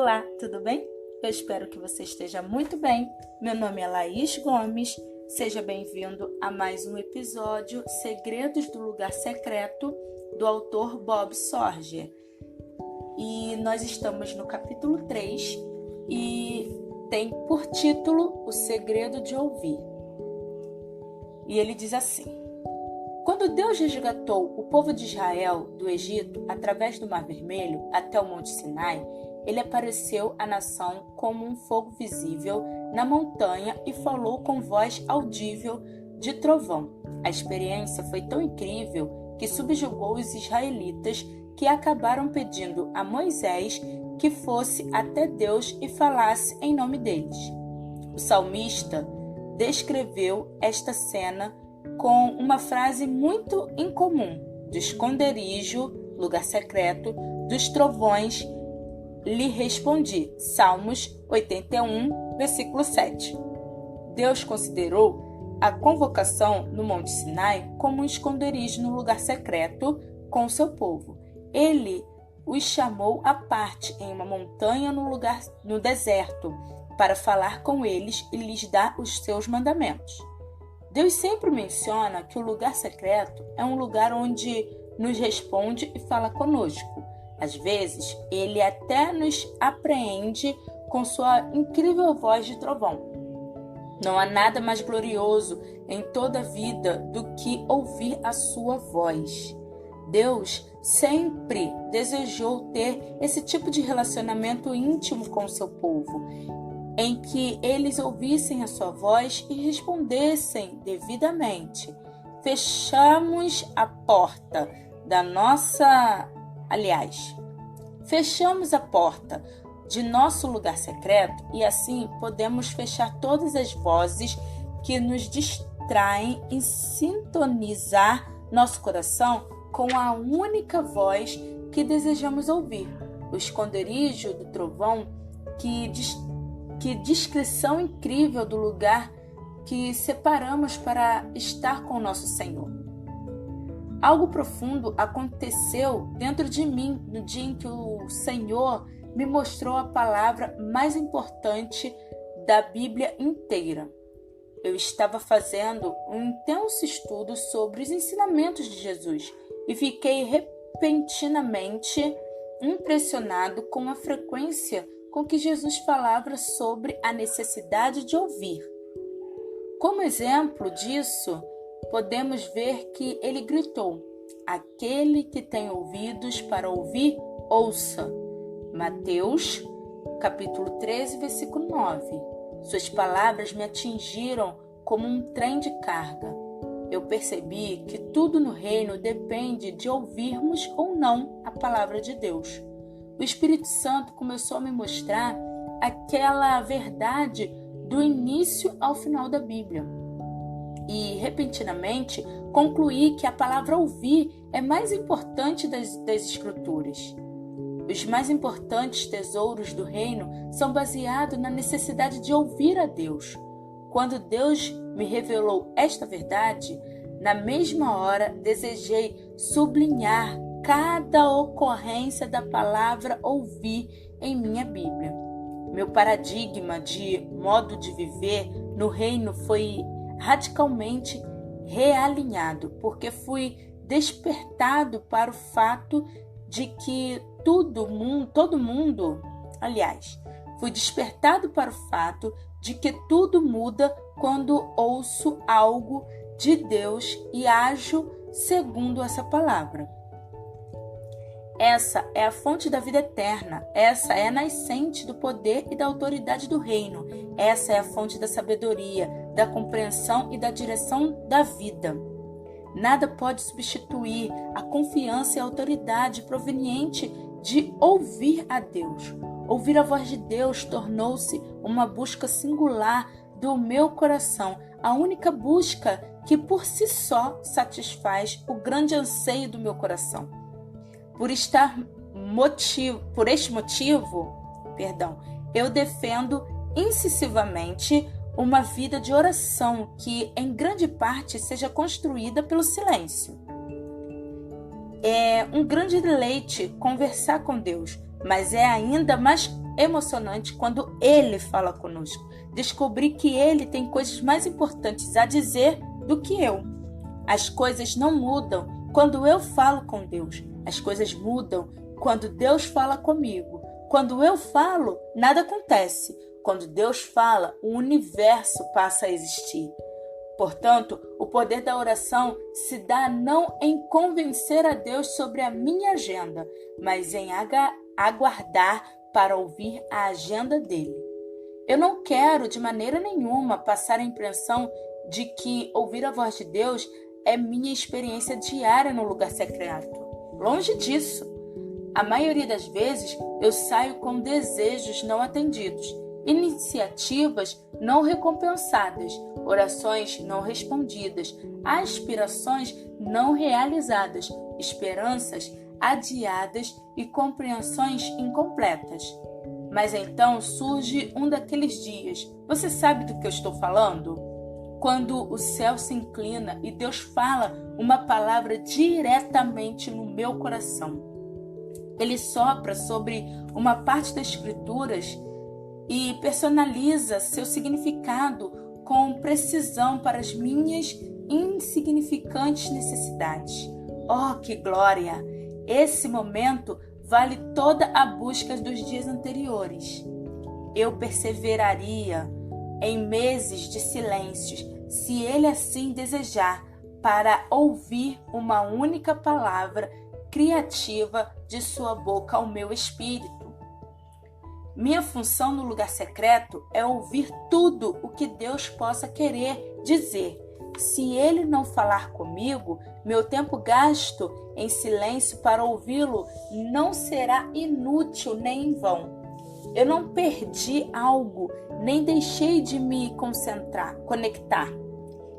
Olá, tudo bem? Eu espero que você esteja muito bem. Meu nome é Laís Gomes. Seja bem-vindo a mais um episódio Segredos do Lugar Secreto, do autor Bob Sorger. E nós estamos no capítulo 3 e tem por título O Segredo de Ouvir. E ele diz assim: Quando Deus resgatou o povo de Israel do Egito através do Mar Vermelho até o Monte Sinai, ele apareceu à nação como um fogo visível na montanha e falou com voz audível de trovão. A experiência foi tão incrível que subjugou os israelitas, que acabaram pedindo a Moisés que fosse até Deus e falasse em nome deles. O salmista descreveu esta cena com uma frase muito incomum: do esconderijo, lugar secreto, dos trovões, lhe respondi. Salmos 81, versículo 7. Deus considerou a convocação no Monte Sinai como um esconderijo no lugar secreto com o seu povo. Ele os chamou à parte em uma montanha no deserto para falar com eles e lhes dar os seus mandamentos. Deus sempre menciona que o lugar secreto é um lugar onde nos responde e fala conosco. Às vezes, ele até nos apreende com sua incrível voz de trovão. Não há nada mais glorioso em toda a vida do que ouvir a sua voz. Deus sempre desejou ter esse tipo de relacionamento íntimo com o seu povo, em que eles ouvissem a sua voz e respondessem devidamente. Fechamos a porta de nosso lugar secreto e assim podemos fechar todas as vozes que nos distraem e sintonizar nosso coração com a única voz que desejamos ouvir. O esconderijo do trovão, que descrição incrível do lugar que separamos para estar com o nosso Senhor. Algo profundo aconteceu dentro de mim no dia em que o Senhor me mostrou a palavra mais importante da Bíblia inteira. Eu estava fazendo um intenso estudo sobre os ensinamentos de Jesus e fiquei repentinamente impressionado com a frequência com que Jesus falava sobre a necessidade de ouvir. Como exemplo disso, podemos ver que ele gritou: aquele que tem ouvidos para ouvir, ouça. Mateus, capítulo 13, versículo 9. Suas palavras me atingiram como um trem de carga. Eu percebi que tudo no reino depende de ouvirmos ou não a palavra de Deus. O Espírito Santo começou a me mostrar aquela verdade do início ao final da Bíblia. E, repentinamente, concluí que a palavra ouvir é mais importante das Escrituras. Os mais importantes tesouros do reino são baseados na necessidade de ouvir a Deus. Quando Deus me revelou esta verdade, na mesma hora desejei sublinhar cada ocorrência da palavra ouvir em minha Bíblia. Meu paradigma de modo de viver no reino foi radicalmente realinhado, porque fui despertado para o fato de que fui despertado para o fato de que tudo muda quando ouço algo de Deus e ajo segundo essa palavra. Essa é a fonte da vida eterna. Essa é a nascente do poder e da autoridade do reino. Essa é a fonte da sabedoria, da compreensão e da direção da vida. Nada pode substituir a confiança e a autoridade proveniente de ouvir a Deus. Ouvir a voz de Deus tornou-se uma busca singular do meu coração, a única busca que por si só satisfaz o grande anseio do meu coração. Por este motivo, eu defendo incisivamente uma vida de oração que, em grande parte, seja construída pelo silêncio. É um grande deleite conversar com Deus, mas é ainda mais emocionante quando Ele fala conosco. Descobri que Ele tem coisas mais importantes a dizer do que eu. As coisas não mudam quando eu falo com Deus. As coisas mudam quando Deus fala comigo. Quando eu falo, nada acontece. Quando Deus fala, o universo passa a existir. Portanto, o poder da oração se dá não em convencer a Deus sobre a minha agenda, mas em aguardar para ouvir a agenda dele. Eu não quero de maneira nenhuma passar a impressão de que ouvir a voz de Deus é minha experiência diária no lugar secreto. Longe disso. A maioria das vezes eu saio com desejos não atendidos, iniciativas não recompensadas, orações não respondidas, aspirações não realizadas, esperanças adiadas e compreensões incompletas. Mas então surge um daqueles dias. Você sabe do que eu estou falando? Quando o céu se inclina e Deus fala uma palavra diretamente no meu coração. Ele sopra sobre uma parte das Escrituras e personaliza seu significado com precisão para as minhas insignificantes necessidades. Oh, que glória! Esse momento vale toda a busca dos dias anteriores. Eu perseveraria em meses de silêncios, se Ele assim desejar, para ouvir uma única palavra criativa de sua boca ao meu espírito. Minha função no lugar secreto é ouvir tudo o que Deus possa querer dizer. Se Ele não falar comigo, meu tempo gasto em silêncio para ouvi-lo não será inútil nem em vão. Eu não perdi algo, nem deixei de me conectar.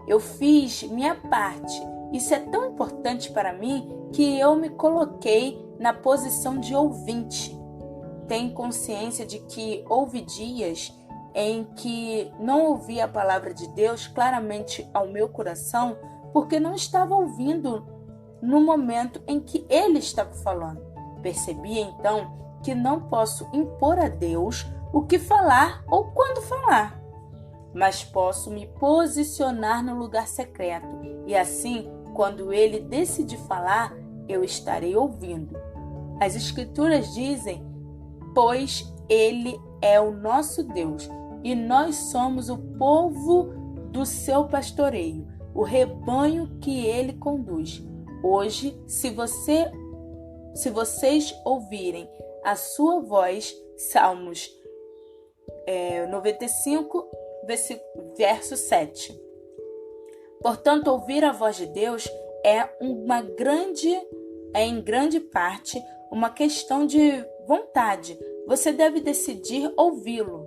Eu fiz minha parte. Isso é tão importante para mim que eu me coloquei na posição de ouvinte. Tenho consciência de que houve dias em que não ouvi a palavra de Deus claramente ao meu coração, porque não estava ouvindo no momento em que Ele estava falando. Percebi então que não posso impor a Deus o que falar ou quando falar, mas posso me posicionar no lugar secreto e assim, quando Ele decidir falar, eu estarei ouvindo. As Escrituras dizem: pois Ele é o nosso Deus e nós somos o povo do seu pastoreio, o rebanho que Ele conduz. Hoje, se vocês ouvirem a sua voz, Salmos 95, verso 7. Portanto, ouvir a voz de Deus é em grande parte uma questão de vontade. Você deve decidir ouvi-lo.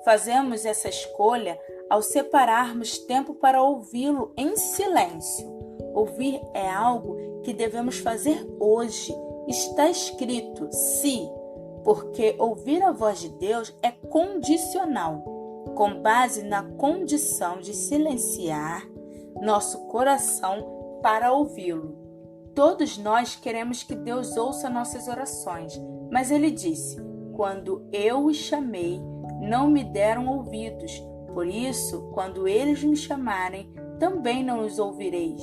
Fazemos essa escolha ao separarmos tempo para ouvi-lo em silêncio. Ouvir é algo que devemos fazer hoje. Está escrito se, porque ouvir a voz de Deus é condicional, com base na condição de silenciar nosso coração para ouvi-lo. Todos nós queremos que Deus ouça nossas orações, mas Ele disse: quando eu os chamei, não me deram ouvidos. Por isso, quando eles me chamarem, também não os ouvireis,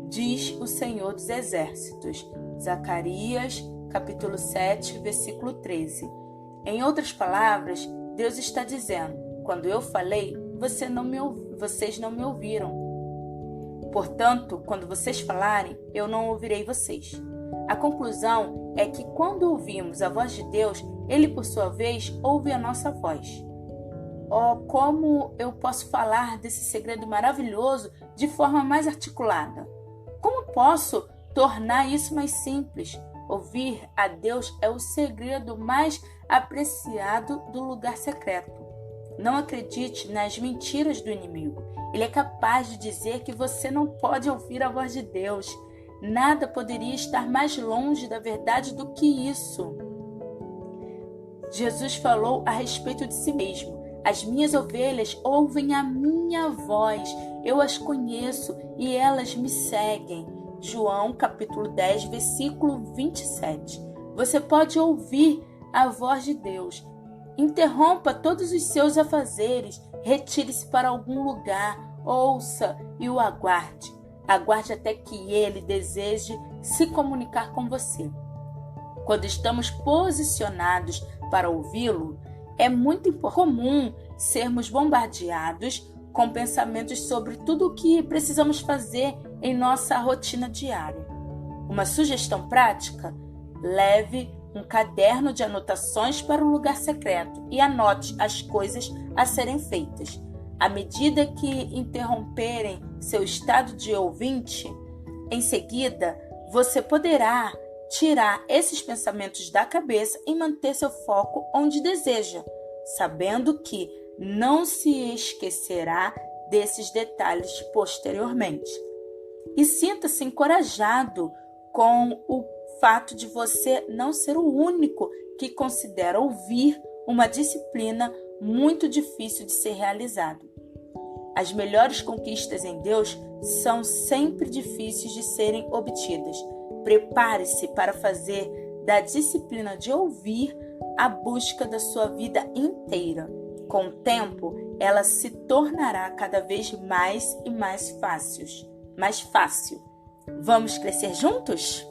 diz o Senhor dos Exércitos. Zacarias, capítulo 7, versículo 13. Em outras palavras, Deus está dizendo: quando eu falei, vocês não me ouviram. Portanto, quando vocês falarem, eu não ouvirei vocês. A conclusão é que quando ouvimos a voz de Deus, Ele, por sua vez, ouve a nossa voz. Oh, como eu posso falar desse segredo maravilhoso de forma mais articulada? Como posso tornar isso mais simples? Ouvir a Deus é o segredo mais apreciado do lugar secreto. Não acredite nas mentiras do inimigo. Ele é capaz de dizer que você não pode ouvir a voz de Deus. Nada poderia estar mais longe da verdade do que isso. Jesus falou a respeito de si mesmo: as minhas ovelhas ouvem a minha voz, eu as conheço e elas me seguem. João capítulo 10, versículo 27. Você pode ouvir a voz de Deus, Interrompa todos os seus afazeres, retire-se para algum lugar, ouça e o aguarde. Aguarde até que ele deseje se comunicar com você. Quando estamos posicionados para ouvi-lo, é muito comum sermos bombardeados com pensamentos sobre tudo o que precisamos fazer em nossa rotina diária. Uma sugestão prática: leve um caderno de anotações para o lugar secreto e anote as coisas a serem feitas. À medida que interromperem seu estado de ouvinte, em seguida, você poderá tirar esses pensamentos da cabeça e manter seu foco onde deseja, sabendo que não se esquecerá desses detalhes posteriormente. E sinta-se encorajado com o fato de você não ser o único que considera ouvir uma disciplina muito difícil de ser realizada. As melhores conquistas em Deus são sempre difíceis de serem obtidas. Prepare-se para fazer da disciplina de ouvir a busca da sua vida inteira. Com o tempo, ela se tornará cada vez mais e mais fácil. Vamos crescer juntos?